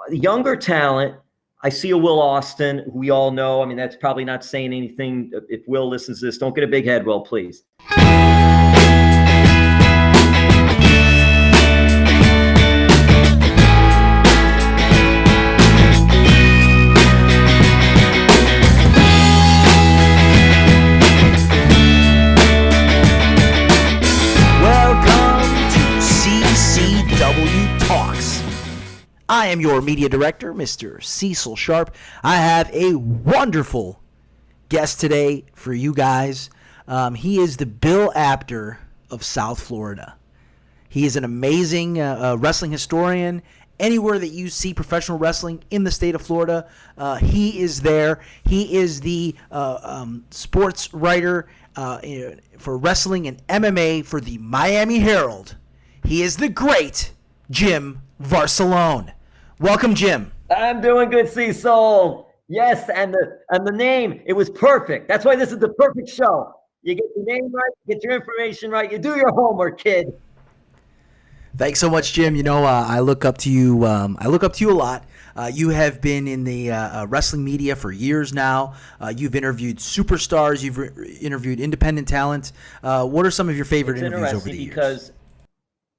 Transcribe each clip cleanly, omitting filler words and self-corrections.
younger talent, I see a Will Austin, who we all know. I mean, that's probably not saying anything. If Will listens to this, don't get a big head, Will, please. CCW Talks. I am your media director, Mr. Cecil Sharp. I have a wonderful guest today for you guys. He is the Bill Apter of South Florida. He is an amazing wrestling historian. Anywhere that you see professional wrestling in the state of Florida, he is there. He is the sports writer for wrestling and MMA for the Miami Herald. He is the great Jim Varsallone. Welcome, Jim. I'm doing good, Cecil. Yes, and the name, it was perfect. That's why this is the perfect show. You get your name right, you get your information right, you do your homework, kid. Thanks so much, Jim. You know, I look up to you. I look up to you a lot. You have been in the wrestling media for years now. You've interviewed superstars. You've interviewed independent talent. What are some of your favorite interviews over the years? Because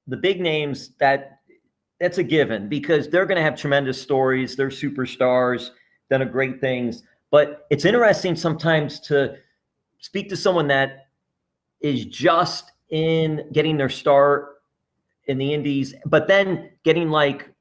the big names, that's a given, because they're going to have tremendous stories. They're superstars, done great things. But it's interesting sometimes to speak to someone that is just in getting their start in the indies, but then getting like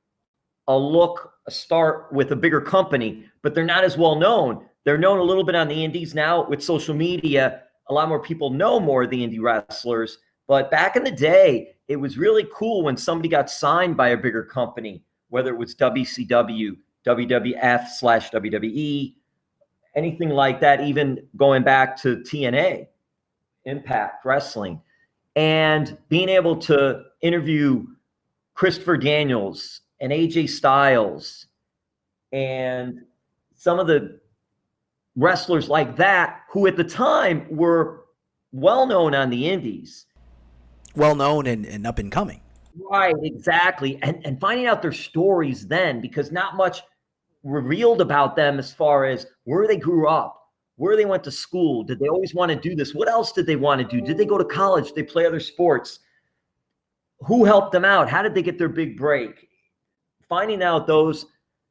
a start with a bigger company, but they're not as well known. They're known a little bit on the indies now with social media. A lot more people know more of the indie wrestlers. But back in the day, it was really cool when somebody got signed by a bigger company, whether it was WCW, WWF/WWE, anything like that, even going back to TNA, Impact Wrestling. And being able to interview Christopher Daniels and AJ Styles and some of the wrestlers like that, who at the time were well-known on the indies. Well-known and up and coming. Right, exactly. And finding out their stories then, because not much revealed about them as far as where they grew up, where they went to school. Did they always want to do this? What else did they want to do? Did they go to college? Did they play other sports? Who helped them out? How did they get their big break? Finding out those,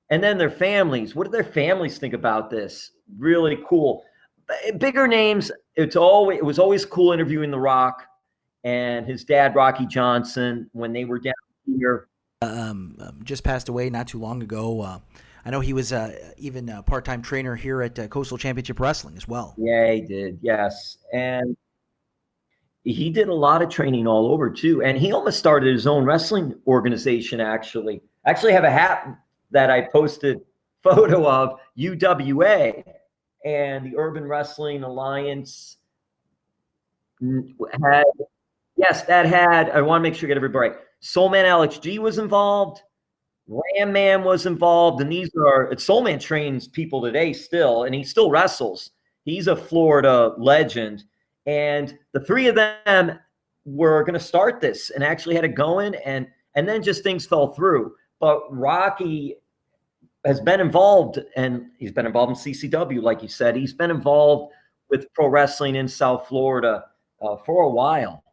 and then their families. What did their families think about this? Really cool. Bigger names. It was always cool interviewing The Rock and his dad, Rocky Johnson, when they were down here. Just passed away not too long ago. I know he was even a part-time trainer here at Coastal Championship Wrestling as well. Yeah, he did. Yes. And he did a lot of training all over too. And he almost started his own wrestling organization, actually. I actually have a hat that I posted photo of, UWA, and the Urban Wrestling Alliance had, I want to make sure I get everybody right. Soul Man Alex G was involved. Ram Man was involved. And Soul Man trains people today still, and he still wrestles. He's a Florida legend. And the three of them were going to start this and actually had it going. And then just things fell through. But Rocky has been involved, and he's been involved in CCW, like you said. He's been involved with pro wrestling in South Florida for a while.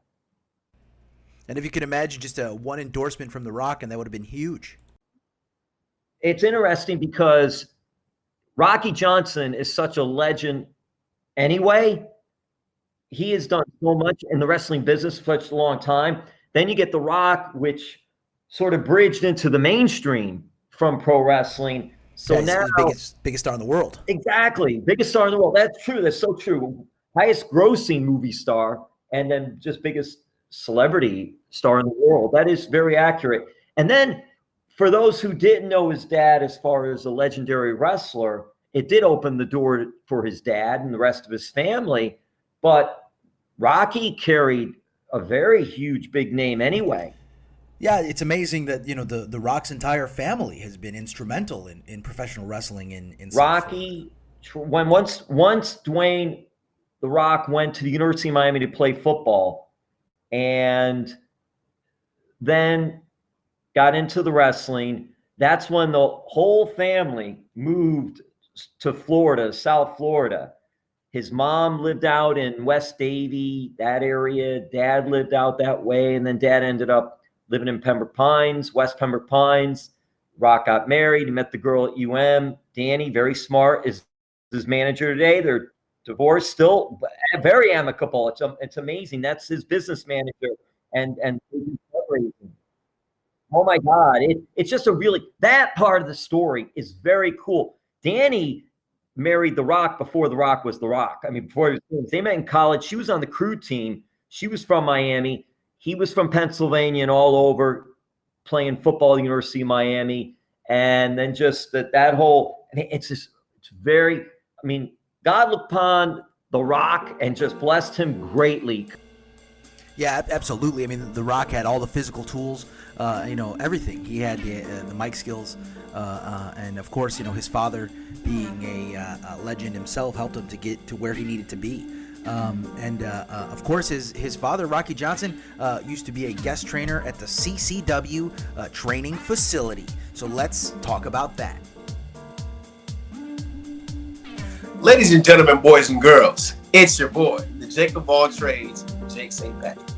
And if you can imagine just one endorsement from The Rock, and that would have been huge. It's interesting because Rocky Johnson is such a legend anyway. He has done so much in the wrestling business for such a long time. Then you get The Rock, which sort of bridged into the mainstream from pro wrestling. So now, biggest star in the world. Exactly. Biggest star in the world. That's true. That's so true. Highest grossing movie star, and then just biggest celebrity star in the world. That is very accurate. And then for those who didn't know his dad as far as a legendary wrestler, it did open the door for his dad and the rest of his family. But Rocky carried a very huge, big name anyway. Yeah, it's amazing that, you know, the Rock's entire family has been instrumental in professional wrestling in Rocky. Once Dwayne The Rock went to the University of Miami to play football, and then got into the wrestling. that's when the whole family moved to Florida, South Florida. His mom lived out in West Davie, that area. Dad lived out that way. And then dad ended up living in Pembroke Pines, West Pembroke Pines. Rock got married. He met the girl at UM. Danny, very smart, is his manager today. They're divorced still, very amicable. It's amazing. That's his business manager. And oh my God, it's just a really, that part of the story is very cool. Danny married The Rock before The Rock was The Rock. I mean, before they met in college. She was on the crew team. She was from Miami. He was from Pennsylvania and all over playing football at the University of Miami. And then just that whole, I mean, it's very, I mean, God looked upon The Rock and just blessed him greatly. Yeah, absolutely. I mean, The Rock had all the physical tools, everything. He had the mic skills, and of course, his father, being a legend himself, helped him to get to where he needed to be. Of course, his father, Rocky Johnson, used to be a guest trainer at the CCW Training Facility. So let's talk about that. Ladies and gentlemen, boys and girls, it's your boy, the Jake of all trades, Jake St. Patrick.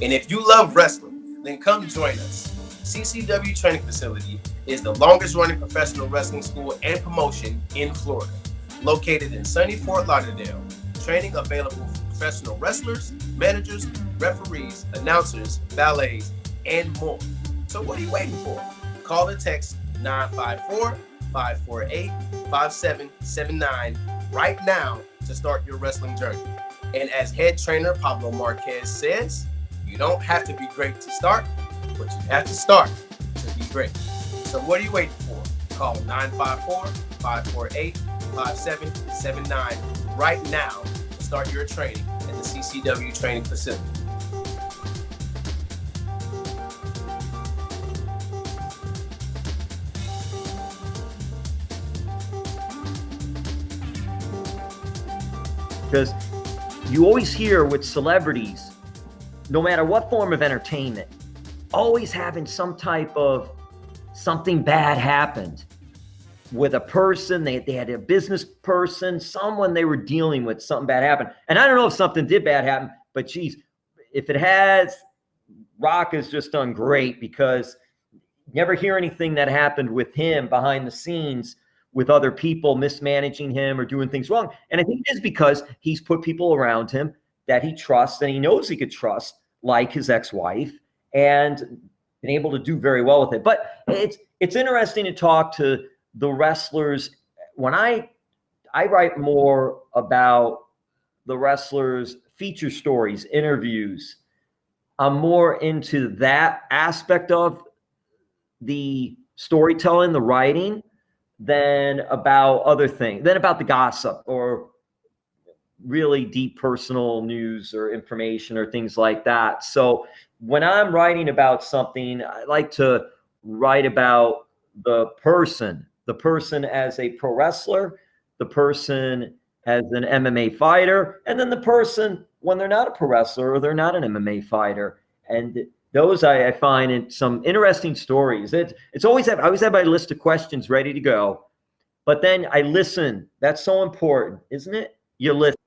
And if you love wrestling, then come join us. CCW Training Facility is the longest running professional wrestling school and promotion in Florida. Located in sunny Fort Lauderdale, training available for professional wrestlers, managers, referees, announcers, ballets, and more. So what are you waiting for? Call or text 954-548-5779 right now to start your wrestling journey. And as head trainer Pablo Marquez says, you don't have to be great to start, but you have to start to be great. So what are you waiting for? Call 954-548-5779 right now to start your training at the CCW Training Facility. Because you always hear with celebrities, no matter what form of entertainment, always having some type of something bad happened with a person. They had a business person, someone they were dealing with, something bad happened. And I don't know if something did bad happen, but geez, if it has, Rock has just done great, because you never hear anything that happened with him behind the scenes with other people mismanaging him or doing things wrong. And I think it is because he's put people around him that he trusts and he knows he could trust, like his ex-wife, and been able to do very well with it. But it's interesting to talk to the wrestlers. When I write more about the wrestlers' feature stories, interviews, I'm more into that aspect of the storytelling, the writing, than about other things, than about the gossip or really deep personal news or information or things like that. So when I'm writing about something, I like to write about the person as a pro wrestler, the person as an MMA fighter, and then the person when they're not a pro wrestler or they're not an MMA fighter. And those I find in some interesting stories. I always have my list of questions ready to go, but then I listen. That's so important, isn't it? You listen.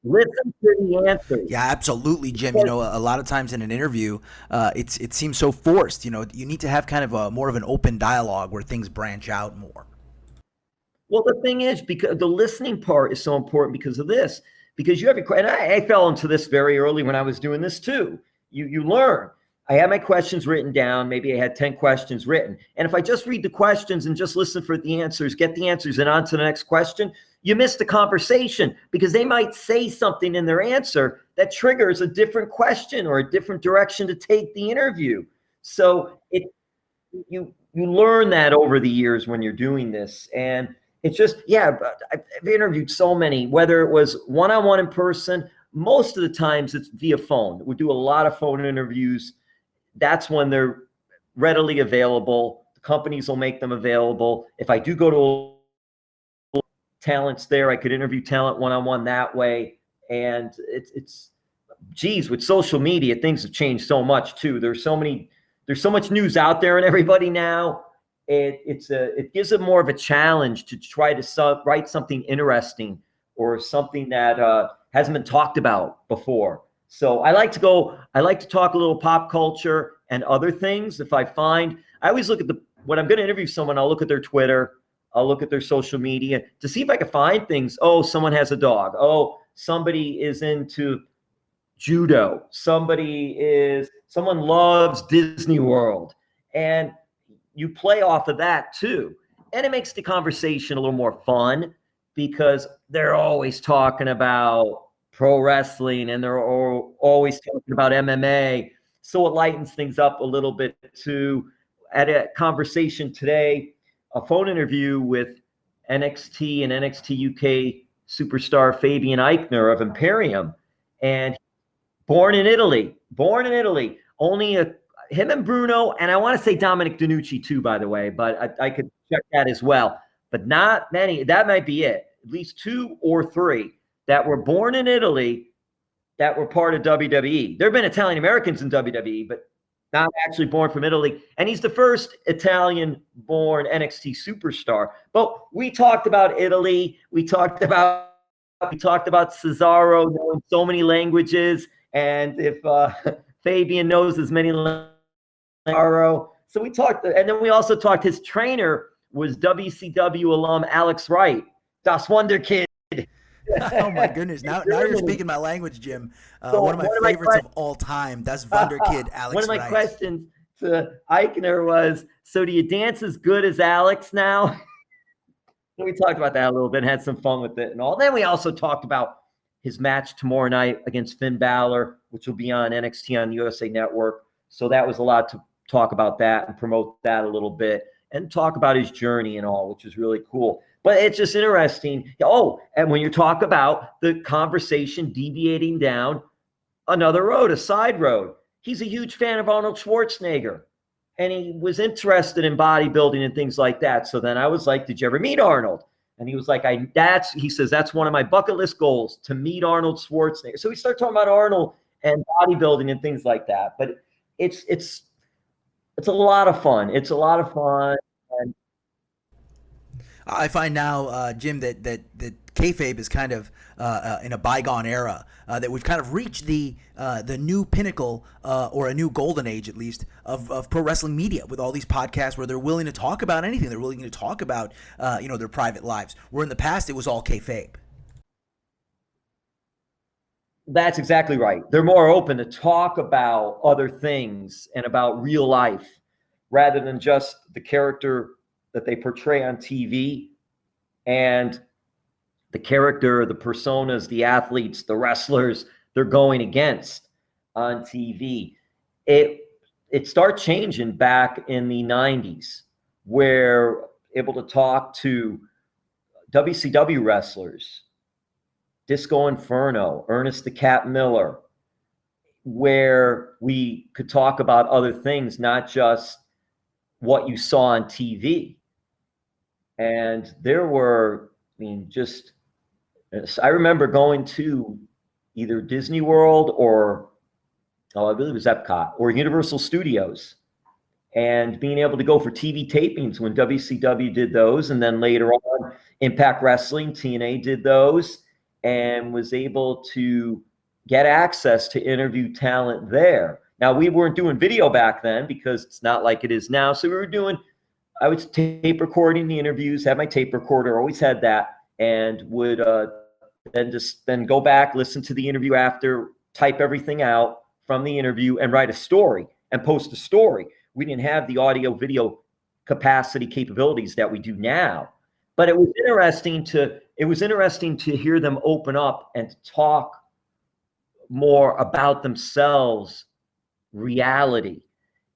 Listen to the answers. Yeah, absolutely, Jim. A lot of times in an interview, it seems so forced. You need to have kind of more of an open dialogue where things branch out more. Well, the thing is, because the listening part is so important because of this. Because you have and I fell into this very early when I was doing this too. You learn. I had my questions written down. Maybe I had 10 questions written. And if I just read the questions and just listen for the answers, get the answers and on to the next question, you miss the conversation, because they might say something in their answer that triggers a different question or a different direction to take the interview. So you learn that over the years when you're doing this. And it's just, I've interviewed so many, whether it was one-on-one in person, most of the times it's via phone. We do a lot of phone interviews. That's when they're readily available. The companies will make them available. If I do go to talents there, I could interview talent one-on-one that way. And it's with social media, things have changed so much too. There's so much news out there and everybody now. it gives it more of a challenge to try to write something interesting or something that hasn't been talked about before. So I like to talk a little pop culture and other things. If I always look at when I'm going to interview someone, I'll look at their Twitter, I'll look at their social media to see if I can find things. Oh, someone has a dog. Oh, somebody is into judo. Someone loves Disney World. And you play off of that too. And it makes the conversation a little more fun because they're always talking about pro wrestling and they're always talking about MMA. So it lightens things up a little bit too. At a conversation today, a phone interview with NXT and NXT UK superstar Fabian Eichner of Imperium. And born in Italy, only him and Bruno, and I want to say Dominic DeNucci too, by the way, but I could check that as well. But not many. That might be it. At least 2 or 3 that were born in Italy that were part of WWE. There have been Italian Americans in WWE, but not actually born from Italy. And he's the first Italian-born NXT superstar. But we talked about Italy. We talked about Cesaro knowing so many languages, and if Fabian knows as many languages. So we talked, and then we also talked. His trainer was WCW alum Alex Wright, Das Wonder Kid. Oh my goodness! Now you're speaking my language, Jim. One of my favorites of all time. That's Wonder Kid, Alex Wright. One of my questions to Eichner was, so do you dance as good as Alex now? So we talked about that a little bit, had some fun with it and all. Then we also talked about his match tomorrow night against Finn Balor, which will be on NXT on USA Network. So that was a lot to talk about that and promote that a little bit and talk about his journey and all, which is really cool. But it's just interesting. Oh, and when you talk about the conversation deviating down another road, a side road, he's a huge fan of Arnold Schwarzenegger. And he was interested in bodybuilding and things like that. So then I was like, did you ever meet Arnold? And he was like, he says, that's one of my bucket list goals, to meet Arnold Schwarzenegger. So we start talking about Arnold and bodybuilding and things like that. But it's a lot of fun. It's a lot of fun. And I find now, Jim, that kayfabe is kind of in a bygone era. That we've kind of reached the new pinnacle or a new golden age, at least, of pro wrestling media with all these podcasts where they're willing to talk about anything. They're willing to talk about their private lives. Where in the past it was all kayfabe. That's exactly right. They're more open to talk about other things and about real life rather than just the character that they portray on TV and the character, the personas, the athletes, the wrestlers they're going against on TV. It started changing back in the 90s, where able to talk to WCW wrestlers, Disco Inferno, Ernest the Cat Miller, where we could talk about other things, not just what you saw on TV. And there were, I remember going to either Disney World or, I believe it was Epcot or Universal Studios, and being able to go for TV tapings when WCW did those. And then later on, Impact Wrestling, TNA did those, and was able to get access to interview talent there. Now, we weren't doing video back then because it's not like it is now. So I was tape recording the interviews, had my tape recorder, always had that, and would then go back, listen to the interview after, type everything out from the interview and write a story and post a story. We didn't have the audio video capacity capabilities that we do now. But it was interesting to hear them open up and to talk more about themselves, reality,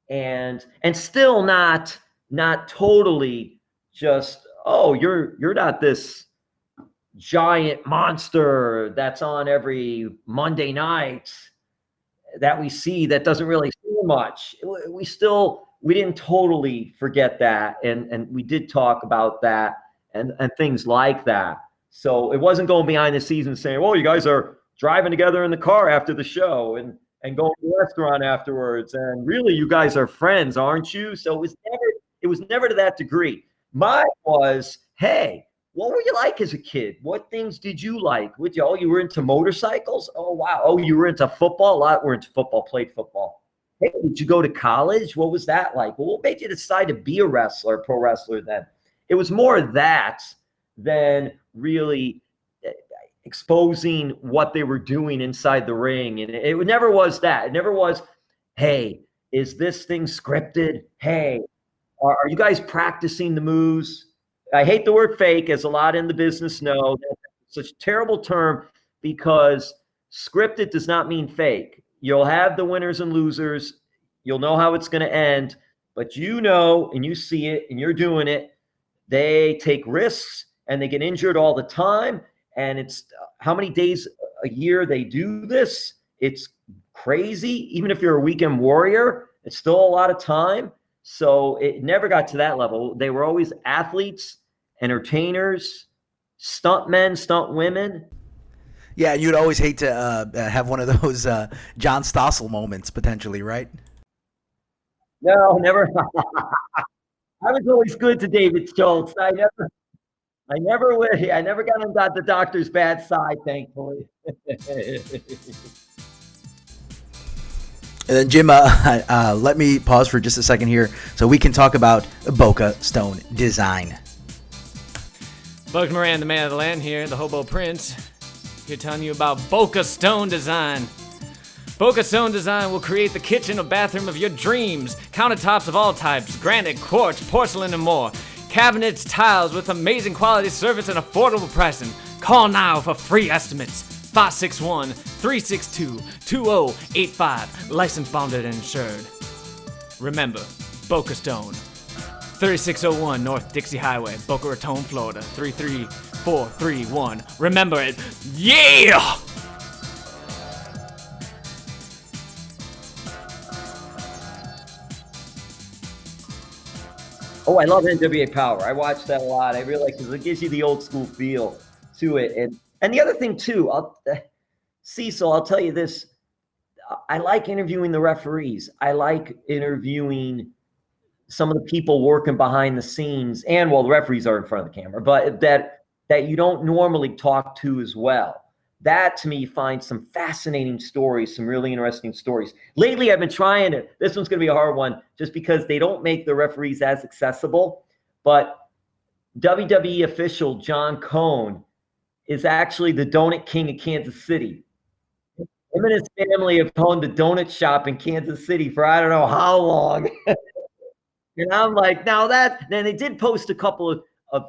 and still not totally just, oh, you're not this giant monster that's on every Monday night that we see that doesn't really see much. We didn't totally forget that, and we did talk about that and things like that. So it wasn't going behind the scenes and saying, well, you guys are driving together in the car after the show and going to the restaurant afterwards, and really you guys are friends, aren't you? So it It was never to that degree. Mine was, hey, what were you like as a kid? What things did you like? You were into motorcycles? Oh, wow. Oh, you were into football? A lot were into football, played football. Hey, did you go to college? What was that like? Well, what made you decide to be a wrestler, pro wrestler then? It was more that than really exposing what they were doing inside the ring. And it never was that. It never was, hey, is this thing scripted? Hey, are you guys practicing the moves? I hate the word fake, as a lot in the business know. That's such a terrible term because scripted does not mean fake. You'll have the winners and losers. You'll know how it's going to end, but you know, and you see it and you're doing it. They take risks and they get injured all the time. And it's how many days a year they do this. It's crazy. Even if you're a weekend warrior, it's still a lot of time. So it never got to that level. They were always athletes, entertainers, stuntmen, stunt women. Yeah, you'd always hate to have one of those John Stossel moments, potentially, right? No, never. I was always good to David Schultz. I never got on the doctor's bad side, thankfully. And then, Jim, let me pause for just a second here so we can talk about Boca Stone Design. Buck Moran, the man of the land here, the Hobo Prince, here telling you about Boca Stone Design. Boca Stone Design will create the kitchen or bathroom of your dreams. Countertops of all types, granite, quartz, porcelain, and more. Cabinets, tiles with amazing quality service and affordable pricing. Call now for free estimates. 561-362-2085. Licensed, bonded, and insured. Remember, Boca Stone. 3601 North Dixie Highway, Boca Raton, Florida. 33431. Remember it. Yeah! Oh, I love NWA Power. I watch that a lot. I really like because it gives you the old school feel to it. And the other thing too, Cecil, I'll tell you this. I like interviewing the referees. I like interviewing some of the people working behind the scenes, and the referees are in front of the camera, but that you don't normally talk to as well. That to me finds some fascinating stories, some really interesting stories. Lately, I've been trying to, this one's going to be a hard one just because they don't make the referees as accessible, but WWE official John Cone is actually the Donut King of Kansas City. Him and his family have owned a donut shop in Kansas City for I don't know how long. And I'm like, then they did post a couple of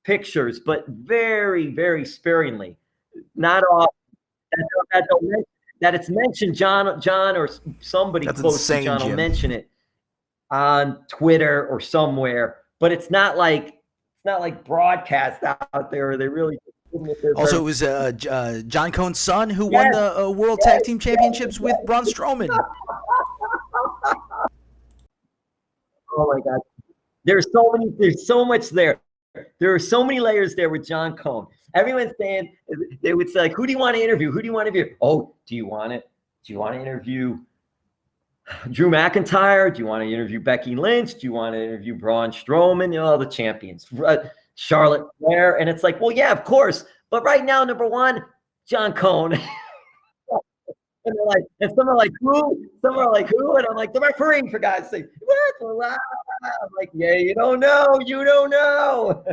pictures, but very, very sparingly. Not all that it's mentioned. John or somebody That's close insane, to John will Jim. mention it on Twitter or somewhere, but it's not like broadcast out there. They really Also, it was John Cone's son who won the World Tag Team Championships with Braun Strowman. Oh my God. There's so much there. There are so many layers there with John Cone. Everyone's saying, they would say, like, who do you want to interview? Who do you want to interview? Oh, do you want to interview Drew McIntyre? Do you want to interview Becky Lynch? Do you want to interview Braun Strowman? All the champions. Charlotte Flair. And it's like, well, yeah, of course. But right now, number one, John Cone. And they're like, and some are like, who? Some are like, who? And I'm like, the referee, for God's sake. What? I'm like, yeah, you don't know. You don't know.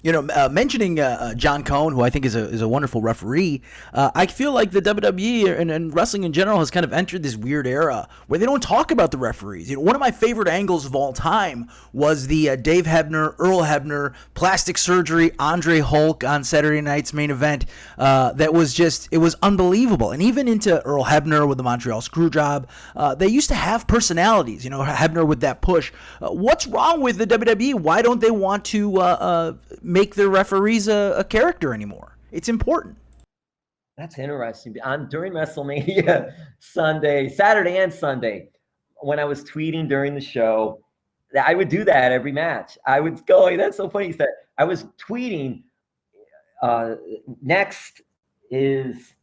You know, mentioning John Cone, who I think is a wonderful referee, I feel like the WWE and wrestling in general has kind of entered this weird era where they don't talk about the referees. You know, one of my favorite angles of all time was the Dave Hebner, Earl Hebner, plastic surgery, Andre Hulk on Saturday night's main event. That was it was unbelievable. And even into Earl Hebner with the Montreal Screwjob, they used to have personalities. You know, Hebner with that push. What's wrong with the WWE? Why don't they want to make their referees a character anymore? It's important. That's interesting. During WrestleMania Saturday and Sunday, when I was tweeting during the show, I would do that every match. I would go, that's so funny you said. I was tweeting, next is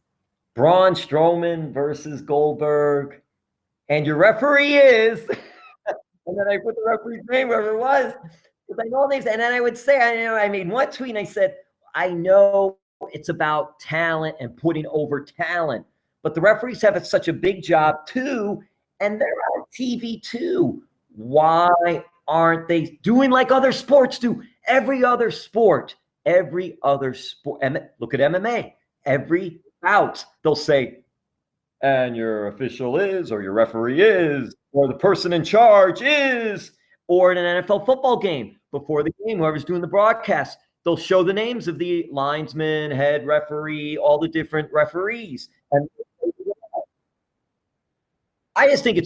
Braun Strowman versus Goldberg, and your referee is, And then I put the referee's name wherever it was, because I know names. And then I would say, I made one tweet and I said, I know it's about talent and putting over talent, but the referees have such a big job too, and they're on TV too. Why aren't they doing like other sports do? Every other sport, and look at MMA. Every bout, they'll say, and your official is, or your referee is, or the person in charge is, or in an NFL football game, before the game, whoever's doing the broadcast, they'll show the names of the linesman, head referee, all the different referees. And I just think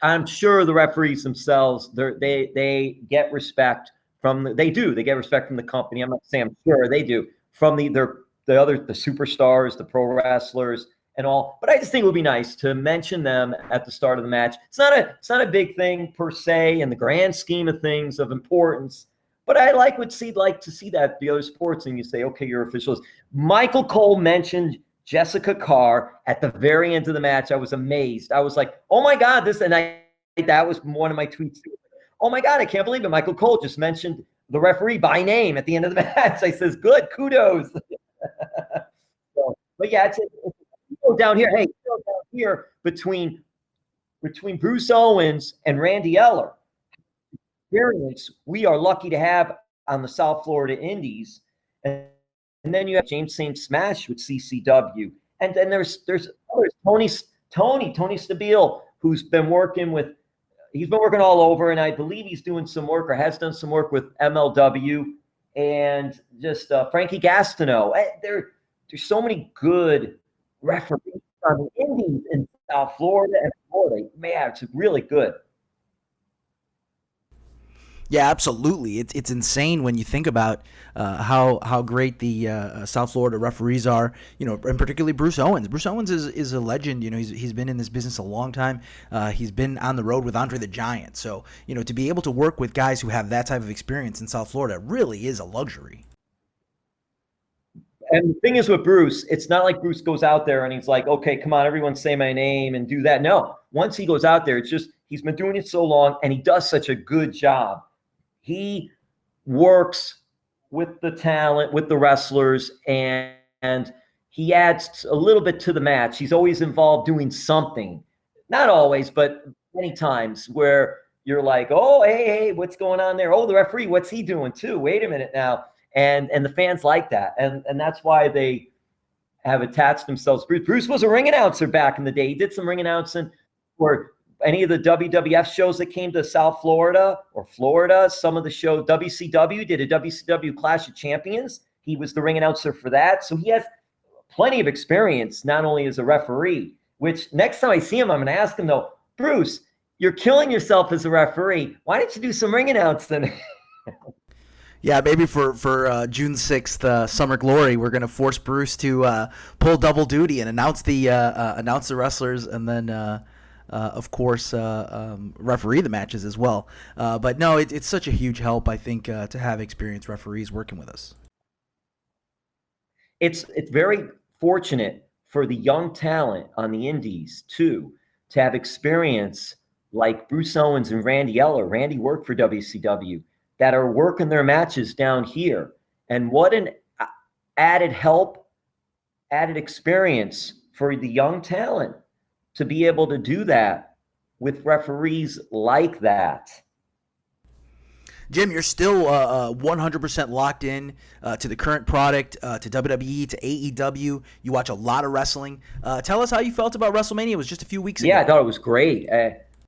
I'm sure the referees themselves, they get respect they get respect from the company. I'm not saying I'm sure they do, from the superstars, the pro wrestlers and all. But I just think it would be nice to mention them at the start of the match. It's not a big thing per se in the grand scheme of things of importance. But I like to see that the other sports, and you say, okay, your officials. Michael Cole mentioned Jessica Carr at the very end of the match. I was amazed. I was like, oh my God, that was one of my tweets. Oh my God, I can't believe it. Michael Cole just mentioned the referee by name at the end of the match. I says, good, kudos. But yeah, it's down here. Hey, down here between Bruce Owens and Randy Eller. Experience we are lucky to have on the South Florida Indies. And then you have James St. Smash with CCW. And then there's others. Tony Stabile, who's been working all over, and I believe he's doing some work or has done some work with MLW, and just Frankie Gastineau. There's so many good referees on the Indies in South Florida and Florida. Man, it's really good. Yeah, absolutely. It's insane when you think about how great the South Florida referees are. And particularly Bruce Owens. Bruce Owens is a legend. He's been in this business a long time. He's been on the road with Andre the Giant. So to be able to work with guys who have that type of experience in South Florida really is a luxury. And the thing is with Bruce, it's not like Bruce goes out there and he's like, okay, come on, everyone say my name and do that. No, once he goes out there, it's just he's been doing it so long and he does such a good job. He works with the talent, with the wrestlers, and he adds a little bit to the match. He's always involved doing something. Not always, but many times where you're like, oh, hey, what's going on there? Oh, the referee, what's he doing too? Wait a minute now. And the fans like that. And that's why they have attached themselves. Bruce was a ring announcer back in the day. He did some ring announcing for any of the WWF shows that came to South Florida or Florida. Some of the show, WCW did a WCW Clash of Champions. He was the ring announcer for that. So he has plenty of experience, not only as a referee, which next time I see him, I'm going to ask him though, Bruce, you're killing yourself as a referee. Why don't you do some ring announcing? Yeah, maybe for June 6th, Summer Glory, we're going to force Bruce to pull double duty and announce the wrestlers, and then of course referee the matches as well. But no, it's such a huge help, I think, to have experienced referees working with us. It's very fortunate for the young talent on the indies too to have experience like Bruce Owens and Randy Eller. Randy worked for WCW. That are working their matches down here. And what an added help, added experience for the young talent to be able to do that with referees like that. Jim, you're still 100% locked in to the current product, to WWE, to AEW. You watch a lot of wrestling. Tell us how you felt about Wrestlemania. It was just a few weeks ago. Yeah, I thought it was great.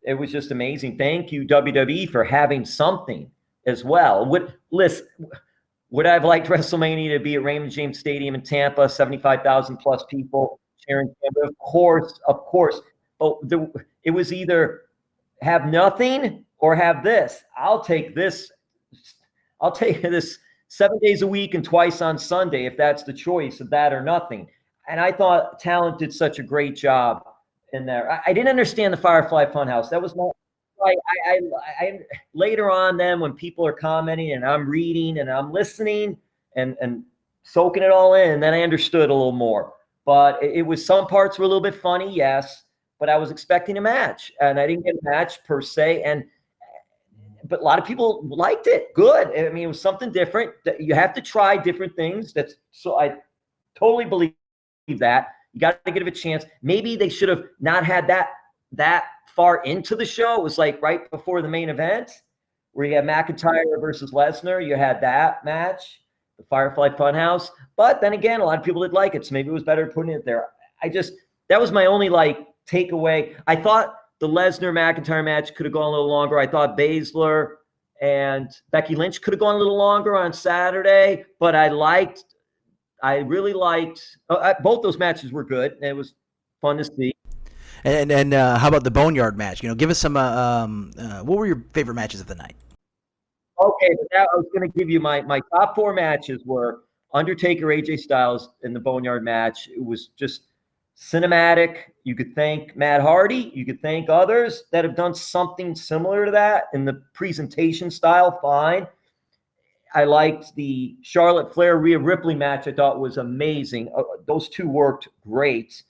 It was just amazing. Thank you, WWE, for having something as well. Would I have liked WrestleMania to be at Raymond James Stadium in Tampa, 75,000 plus people cheering? Of course. But it was either have nothing or have this. I'll take this 7 days a week and twice on Sunday if that's the choice of that or nothing. And I thought talent did such a great job in there. I didn't understand the Firefly Funhouse. That was not. I later on then when people are commenting and I'm reading and I'm listening and soaking it all in, then I understood a little more. But it was, some parts were a little bit funny, yes, but I was expecting a match and I didn't get a match per se. And but a lot of people liked it. Good. I mean, it was something different. You have to try different things. So I totally believe that. You got to give it a chance. Maybe they should have not had that far into the show. It was like right before the main event where you had McIntyre versus Lesnar. You had that match, the Firefly Funhouse. But then again, a lot of people did like it, so maybe it was better putting it there. That was my only takeaway. I thought the Lesnar McIntyre match could have gone a little longer. I thought Baszler and Becky Lynch could have gone a little longer on Saturday, but I really liked both those matches were good. It was fun to see. And how about the Boneyard match? Give us some. What were your favorite matches of the night? Okay, but I was going to give you my top 4 matches were Undertaker, AJ Styles in the Boneyard match. It was just cinematic. You could thank Matt Hardy. You could thank others that have done something similar to that in the presentation style. Fine. I liked the Charlotte Flair Rhea Ripley match. I thought was amazing. Those two worked great.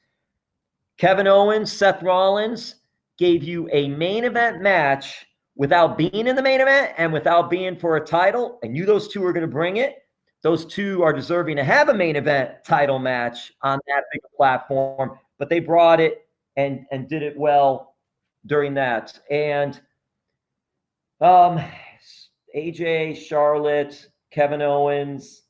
Kevin Owens, Seth Rollins gave you a main event match without being in the main event and without being for a title. I knew those two were going to bring it. Those two are deserving to have a main event title match on that big platform, but they brought it and did it well during that. And AJ, Charlotte, Kevin Owens,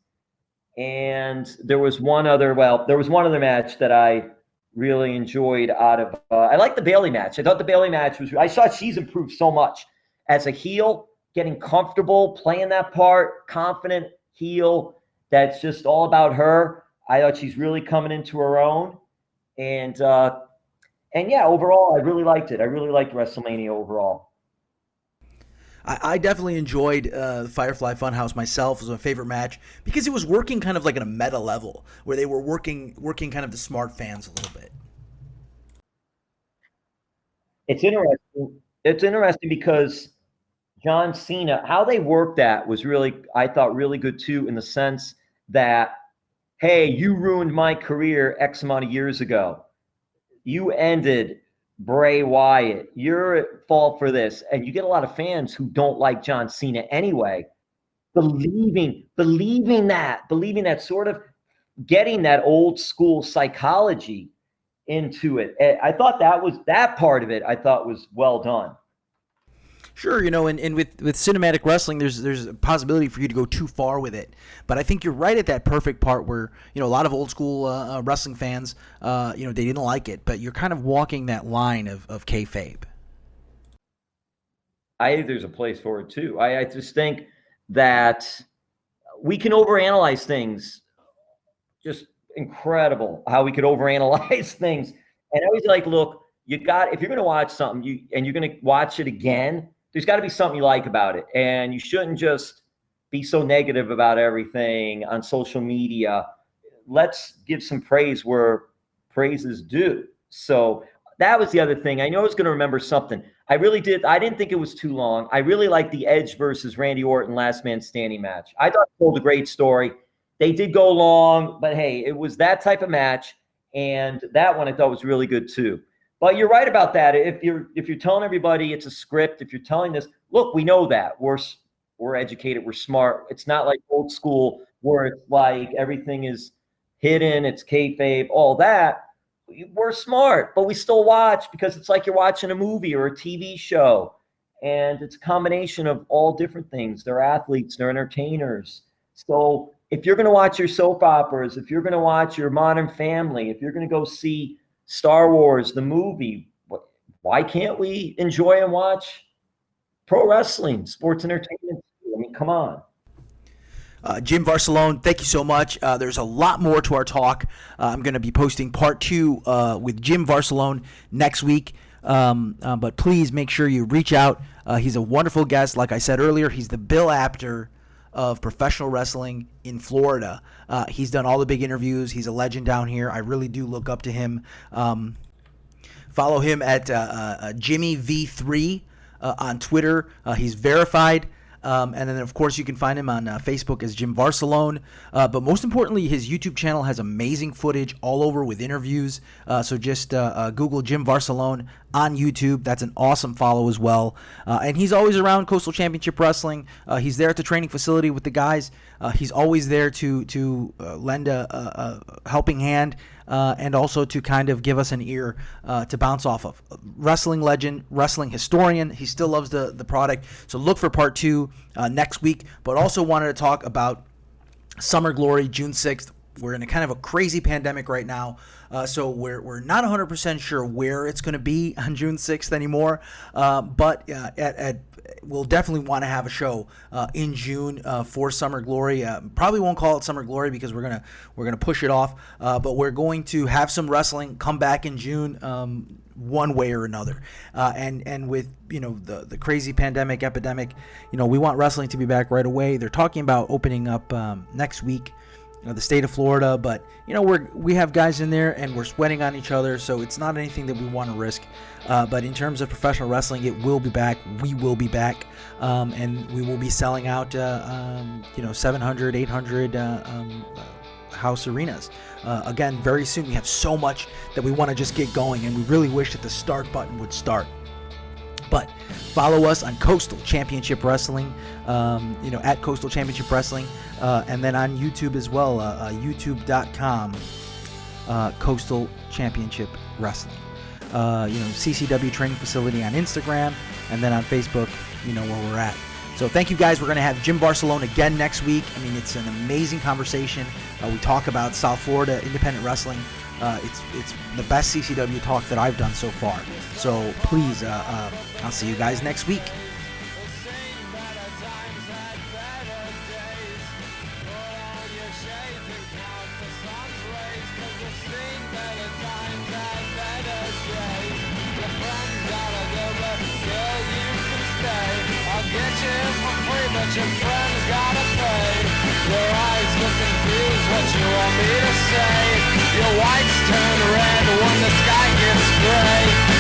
and there was one other match that I really enjoyed out of I like the Bayley match. I thought the Bayley match I saw she's improved so much as a heel, getting comfortable playing that part, confident heel that's just all about her. I thought she's really coming into her own. And yeah, overall I really liked it. I really liked WrestleMania overall. I definitely enjoyed the Firefly Funhouse myself. It was my favorite match because it was working kind of like at a meta level where they were working kind of the smart fans a little bit. It's interesting. It's interesting because John Cena, how they worked that was really, I thought, really good too, in the sense that, hey, you ruined my career X amount of years ago. You ended Bray Wyatt. You're at fault for this. And you get a lot of fans who don't like John Cena anyway, believing that, sort of getting that old school psychology into it. I thought that part of it I thought was well done. Sure, and with cinematic wrestling, there's a possibility for you to go too far with it. But I think you're right at that perfect part where, a lot of old school wrestling fans, they didn't like it. But you're kind of walking that line of kayfabe. I think there's a place for it too. I just think that we can overanalyze things. Just incredible how we could overanalyze things. And I always look, if you're going to watch something, and you're going to watch it again, there's got to be something you like about it. And you shouldn't just be so negative about everything on social media. Let's give some praise where praise is due. So that was the other thing. I know I was going to remember something. I didn't think it was too long. I really liked the Edge versus Randy Orton last man standing match. I thought it told a great story. They did go long, but hey, it was that type of match. And that one I thought was really good too. But you're right about that. If you're telling everybody it's a script, if you're telling this, look, we know that we're educated, we're smart. It's not like old school where it's like everything is hidden, it's kayfabe, all that. We're smart, but we still watch because it's like you're watching a movie or a TV show, and it's a combination of all different things. They're athletes, they're entertainers. So if you're going to watch your soap operas, if you're going to watch your Modern Family, if you're going to go see Star Wars, the movie, why can't we enjoy and watch pro wrestling, sports entertainment? I mean, come on. Jim Varsallone, thank you so much. There's a lot more to our talk. I'm going to be posting part 2 with Jim Varsallone next week. But please make sure you reach out. He's a wonderful guest. Like I said earlier, he's the Bill Apter of professional wrestling in Florida. He's done all the big interviews. He's a legend down here. I really do look up to him. Follow him at Jimmy V3 on Twitter. He's verified. And then, of course, you can find him on Facebook as Jim Varsallone. But most importantly, his YouTube channel has amazing footage all over with interviews. So just Google Jim Varsallone on YouTube. That's an awesome follow as well. And he's always around Coastal Championship Wrestling. He's there at the training facility with the guys. He's always there to lend a helping hand and also to kind of give us an ear to bounce off of. Wrestling legend, wrestling historian. He still loves the product. So look for part 2 next week. But also wanted to talk about Summer Glory, June 6th. We're in a kind of a crazy pandemic right now, so we're not 100% sure where it's going to be on June 6th anymore, but we'll definitely want to have a show in June for Summer Glory. Probably won't call it Summer Glory because we're gonna push it off, but we're going to have some wrestling come back in June. One way or another, and with the crazy pandemic epidemic, we want wrestling to be back right away. They're talking about opening up next week, the state of Florida, but we have guys in there and we're sweating on each other, so it's not anything that we want to risk. But in terms of professional wrestling, it will be back. We will be back, and we will be selling out 700, 800 house arenas. Again, very soon. We have so much that we want to just get going, and we really wish that the start button would start. But follow us on Coastal Championship Wrestling, at Coastal Championship Wrestling, and then on YouTube as well, youtube.com, Coastal Championship Wrestling. CCW Training Facility on Instagram, and then on Facebook, where we're at. So thank you guys. We're going to have Jim Varsallone again next week. I mean, it's an amazing conversation. We talk about South Florida independent wrestling. It's the best CCW talk that I've done so far. So please, I'll see you guys next week. But your friends gotta pay. Your eyes look confused, what you want me to say? Your whites turn red when the sky gets gray.